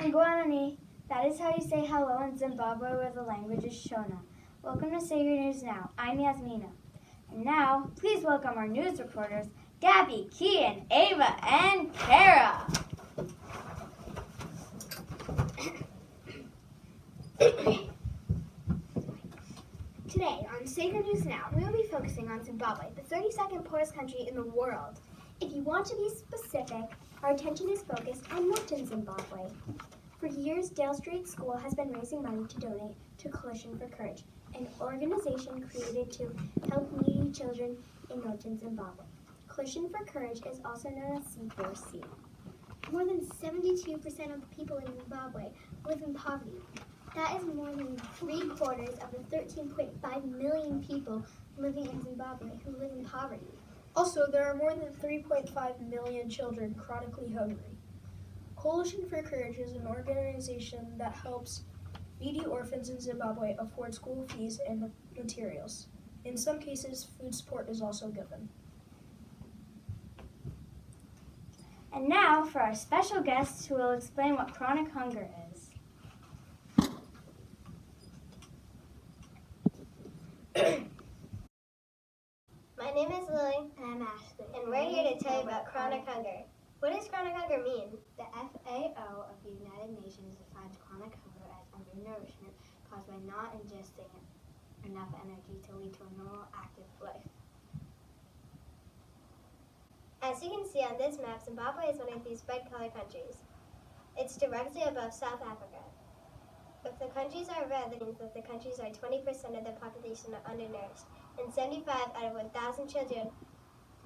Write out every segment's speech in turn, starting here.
Guarani. That is how you say hello in Zimbabwe, where the language is Shona. Welcome to Say Your News Now. I'm Yasmina. And now, please welcome our news reporters, Gabby, Kian, Ava, and Kara. Today on Say Your News Now, we will be focusing on Zimbabwe, the 32nd poorest country in the world. If you want to be specific, our attention is focused on Milton, Zimbabwe. For years, Dale Street School has been raising money to donate to Coalition for Courage, an organization created to help needy children in Milton, Zimbabwe. Coalition for Courage is also known as C4C. More than 72% of the people in Zimbabwe live in poverty. That is more than 3/4 of the 13.5 million people living in Zimbabwe who live in poverty. Also, there are more than 3.5 million children chronically hungry. Coalition for Courage is an organization that helps needy orphans in Zimbabwe afford school fees and materials. In some cases, food support is also given. And now for our special guest who will explain what chronic hunger is. My name is Lily. And I'm Ashley. And we're here to tell you about chronic hunger. What does chronic hunger mean? The FAO of the United Nations defines chronic hunger as undernourishment caused by not ingesting enough energy to lead to a normal, active life. As you can see on this map, Zimbabwe is one of these red-colored countries. It's directly above South Africa. If the countries are red, that means that the countries are 20% of their population are undernourished, and 75 out of 1,000 children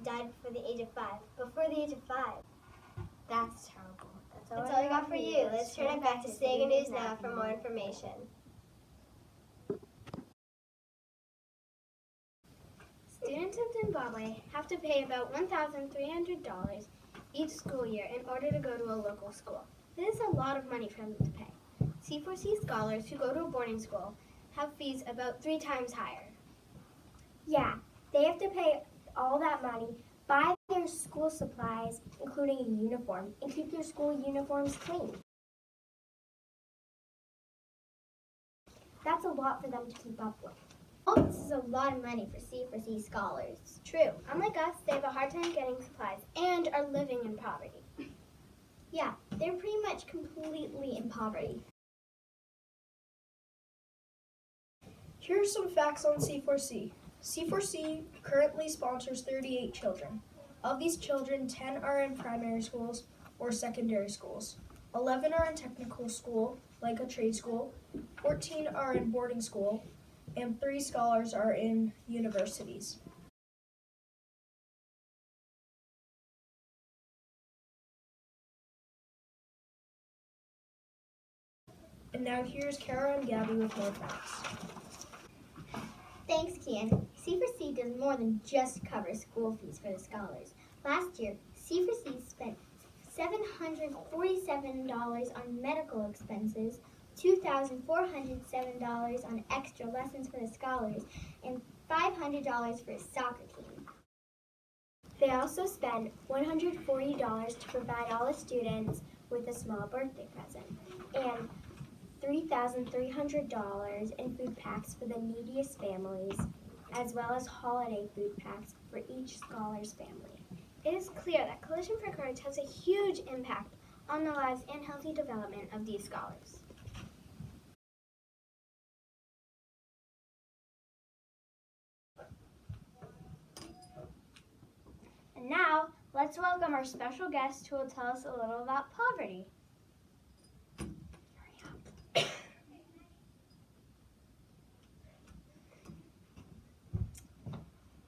died before the age of 5. Before the age of 5. That's terrible. That's all I got for you. Let's turn it back to Say Your News Now for more information. Students in Zimbabwe have to pay about $1,300 each school year in order to go to a local school. This is a lot of money for them to pay. C4C scholars who go to a boarding school have fees about 3 times higher. Yeah, they have to pay all that money, buy their school supplies, including a uniform, and keep their school uniforms clean. That's a lot for them to keep up with. All this is a lot of money for C4C scholars. True. Unlike us, they have a hard time getting supplies and are living in poverty. Yeah, they're pretty much completely in poverty. Here are some facts on C4C. C4C currently sponsors 38 children. Of these children, 10 are in primary schools or secondary schools. 11 are in technical school, like a trade school. 14 are in boarding school, and 3 scholars are in universities. And now here's Kara and Gabby with more facts. Thanks, Kian. C4C does more than just cover school fees for the scholars. Last year, C4C spent $747 on medical expenses, $2,407 on extra lessons for the scholars, and $500 for a soccer team. They also spend $140 to provide all the students with a small birthday present, and $3,300 in food packs for the neediest families, as well as holiday food packs for each scholar's family. It is clear that Coalition for Courage has a huge impact on the lives and healthy development of these scholars. And now, let's welcome our special guest who will tell us a little about poverty.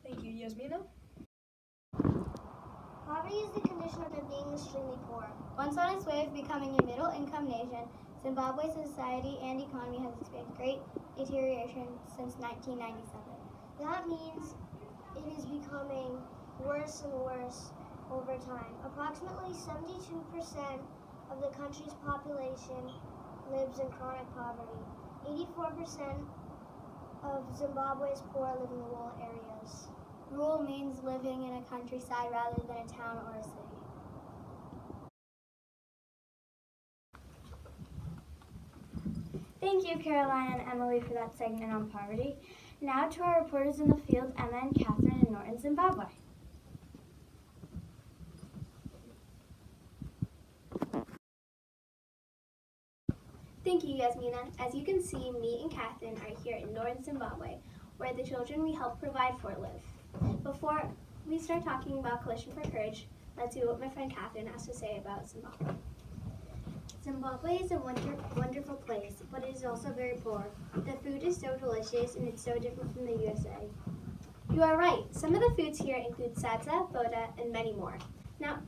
Thank you, Yasmina. Poverty is the condition of being extremely poor. Once on its way of becoming a middle-income nation, Zimbabwe's society and economy has experienced great deterioration since 1997. That means it is becoming worse and worse over time. Approximately 72% of the country's population lives in chronic poverty. 84% of Zimbabwe's poor live in rural areas. Rural means living in a countryside rather than a town or a city. Thank you, Caroline and Emily, for that segment on poverty. Now to our reporters in the field, Emma and Catherine in Norton, Zimbabwe. Thank you, Yasmina. As you can see, me and Catherine are here in Northern Zimbabwe, where the children we help provide for live. Before we start talking about Coalition for Courage, let's see what my friend Catherine has to say about Zimbabwe. Zimbabwe is a wonderful place, but it is also very poor. The food is so delicious and it's so different from the USA. You are right. Some of the foods here include sadza, boda, and many more. Now,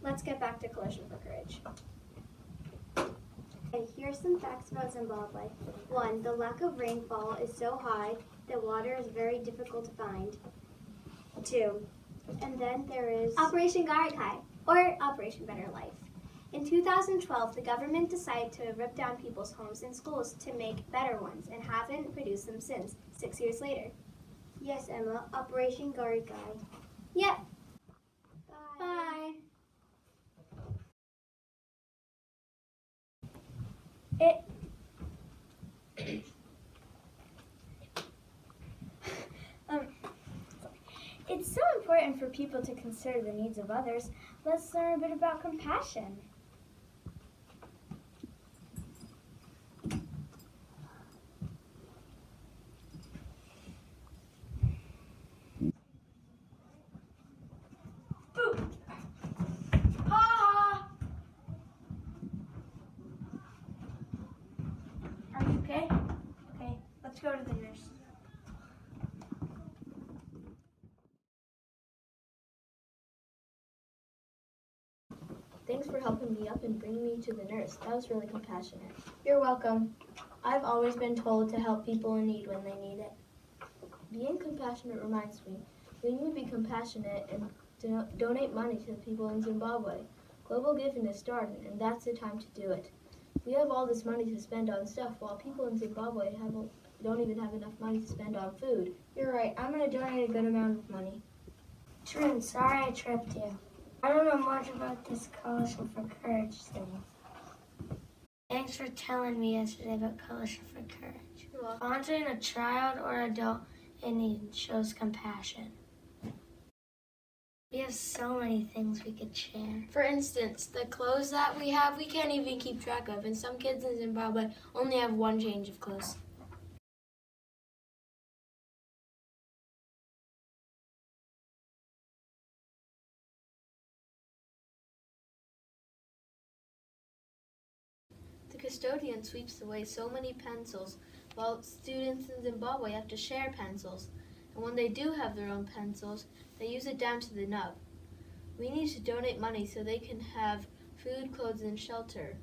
let's get back to Coalition for Courage. Okay, here are some facts about Zimbabwe. 1. The lack of rainfall is so high that water is very difficult to find. 2. And then there is Operation Garakai, or Operation Better Life. In 2012, the government decided to rip down people's homes and schools to make better ones and haven't produced them since, 6 years later. Yes, Emma, Operation Garikai. Yep. Bye. Bye. It's so important for people to consider the needs of others. Let's learn a bit about compassion. Are you okay? Okay, let's go to the nurse. Thanks for helping me up and bringing me to the nurse. That was really compassionate. You're welcome. I've always been told to help people in need when they need it. Being compassionate reminds me, we need to be compassionate and donate money to the people in Zimbabwe. Global giving is starting, and that's the time to do it. We have all this money to spend on stuff, while people in Zimbabwe don't even have enough money to spend on food. You're right. I'm going to donate a good amount of money. Trin, sorry I tripped you. I don't know much about this Coalition for Courage thing. Thanks for telling me yesterday about Coalition for Courage. Sponsoring a child or adult in need shows compassion. We have so many things we could share. For instance, the clothes that we have, we can't even keep track of, and some kids in Zimbabwe only have one change of clothes. The custodian sweeps away so many pencils, while students in Zimbabwe have to share pencils. And when they do have their own pencils, they use it down to the nub. We need to donate money so they can have food, clothes, and shelter.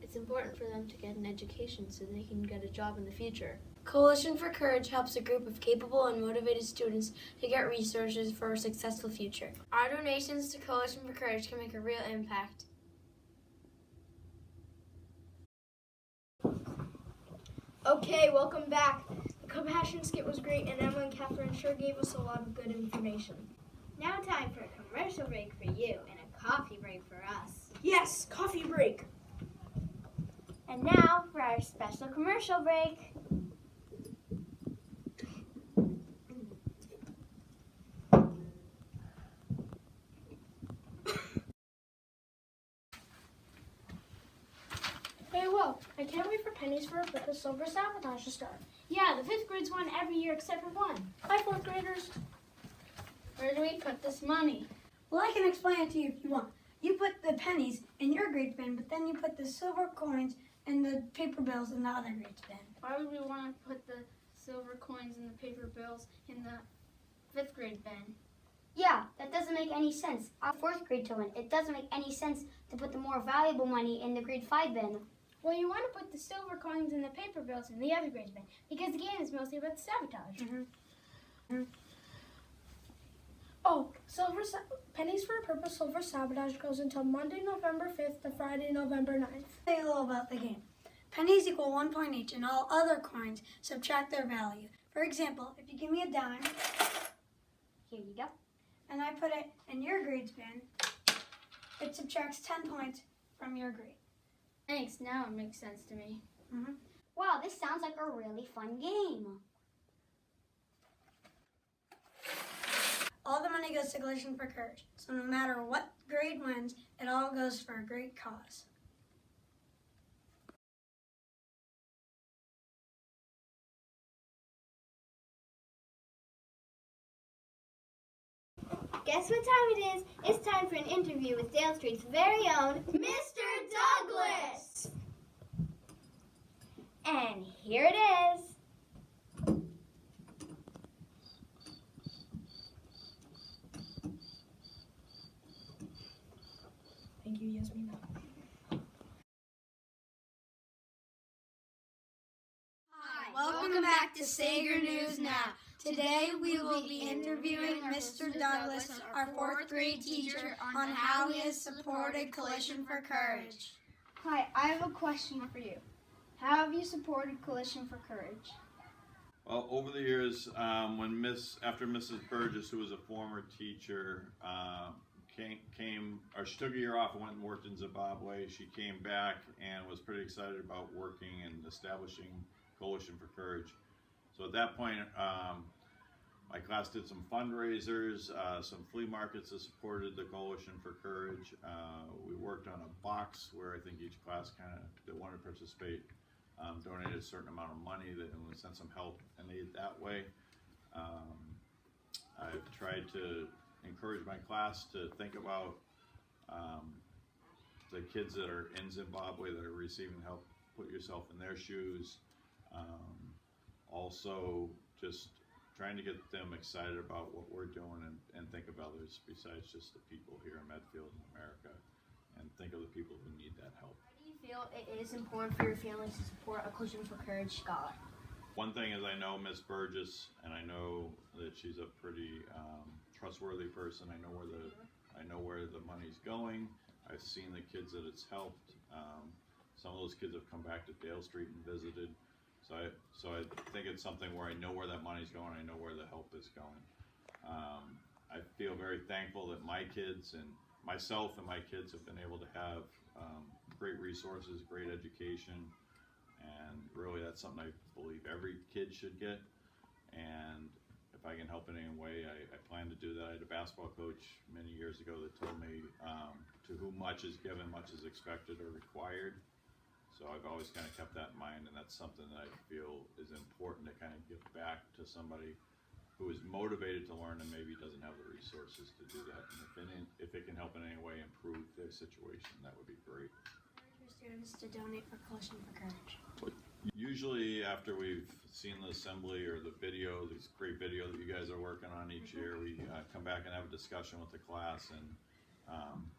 It's important for them to get an education so they can get a job in the future. Coalition for Courage helps a group of capable and motivated students to get resources for a successful future. Our donations to Coalition for Courage can make a real impact. Okay, welcome back. The compassion skit was great, and Emma and Catherine sure gave us a lot of good information. Now time for a commercial break for you and a coffee break for us. Yes, coffee break. And now for our special commercial break. Hey, Will, I can't wait for Pennies for a Purpose Silver Sabotage to start. Yeah, the 5th grades won every year except for one. Hi, 4th graders. Where do we put this money? Well, I can explain it to you if you want. You put the pennies in your grade bin, but then you put the silver coins and the paper bills in the other grade's bin. Why would we want to put the silver coins and the paper bills in the 5th grade bin? Yeah, that doesn't make any sense. Our 4th grade to win. It doesn't make any sense to put the more valuable money in the grade 5 bin. Well, you want to put the silver coins and the paper bills in the other grade's bin because the game is mostly about the sabotage. Oh, Pennies for a Purpose Silver Sabotage goes until Monday, November 5th to Friday, November 9th. Tell you a little about the game. Pennies equal 1 point each, and all other coins subtract their value. For example, if you give me a dime, Here you go. and I put it in your grades bin, it subtracts 10 points from your grade. Thanks, now it makes sense to me. Wow, this sounds like a really fun game. All the money goes to Collision for Courage, so no matter what grade wins, it all goes for a great cause. Guess what time it is? It's time for an interview with Dale Street's very own Mr. Douglas! And here it is. Thank you, Yasmina. Welcome back to Sager News Now. Today we will be interviewing Mr. Douglas, our 4th grade teacher, on how he has supported Coalition for Courage. Hi, I have a question for you. How have you supported Coalition for Courage? Well, over the years, after Mrs. Burgess, who was a former teacher, she took a year off and went and worked in Zimbabwe. She came back and was pretty excited about working and establishing Coalition for Courage. So at that point, my class did some fundraisers, some flea markets that supported the Coalition for Courage. We worked on a box where I think each class that wanted to participate donated a certain amount of money and we sent some help and aid that way. I've tried to encourage my class to think about the kids that are in Zimbabwe that are receiving help, put yourself in their shoes. Also, just trying to get them excited about what we're doing and think of others besides just the people here in Medfield and America, and think of the people who need that help. How do you feel it is important for your families to support a Coalition for Courage scholar? One thing is I know Miss Burgess, and I know that she's a pretty trustworthy person. I know where the money's going. I've seen the kids that it's helped. Some of those kids have come back to Dale Street and visited. So I think it's something where I know where that money's going. I know where the help is going. I feel very thankful that my kids and myself and my kids have been able to have great resources, great education, and really that's something I believe every kid should get. And if I can help in any way, I plan to do that. I had a basketball coach many years ago that told me to whom much is given, much is expected or required. So I've always kind of kept that in mind, and that's something that I feel is important to kind of give back to somebody who is motivated to learn and maybe doesn't have the resources to do that. And if it can help in any way improve their situation, that would be great. For students to donate for Coalition for Courage. Usually after we've seen the assembly or the video, this great video that you guys are working on each year, we come back and have a discussion with the class and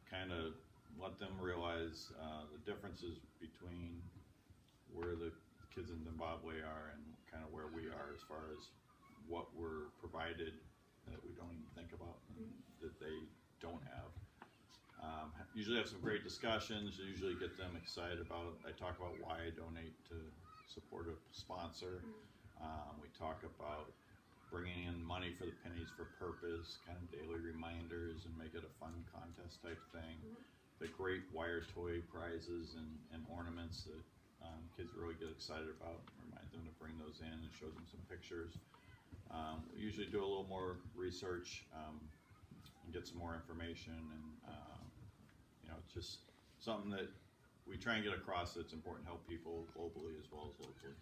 kind of let them realize the differences between where the kids in Zimbabwe are and kind of where we are as far as what we're provided that we don't even think about and that they don't have. Usually have some great discussions, usually get them excited about, I talk about why I donate to support a sponsor. We talk about bringing in money for the Pennies for Purpose, kind of daily reminders and make it a fun contest type thing. The great wire toy prizes and ornaments that kids really get excited about. Remind them to bring those in and show them some pictures. We usually do a little more research and get some more information, and it's just something that we try and get across that's important to help people globally as well as locally.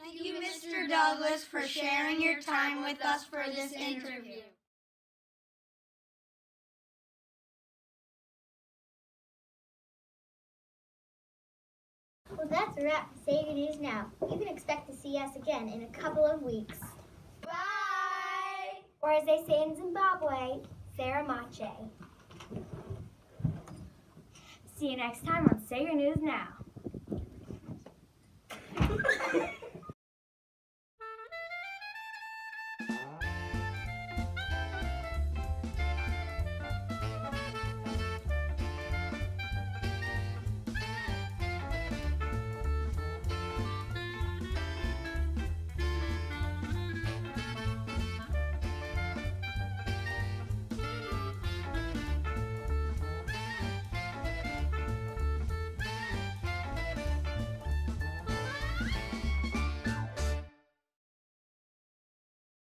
Thank you, Mr. Douglas, for sharing your time with us for this interview. Well, that's a wrap for Sager News Now. You can expect to see us again in a couple of weeks. Bye! Or as they say in Zimbabwe, Saramache. See you next time on Sager News Now.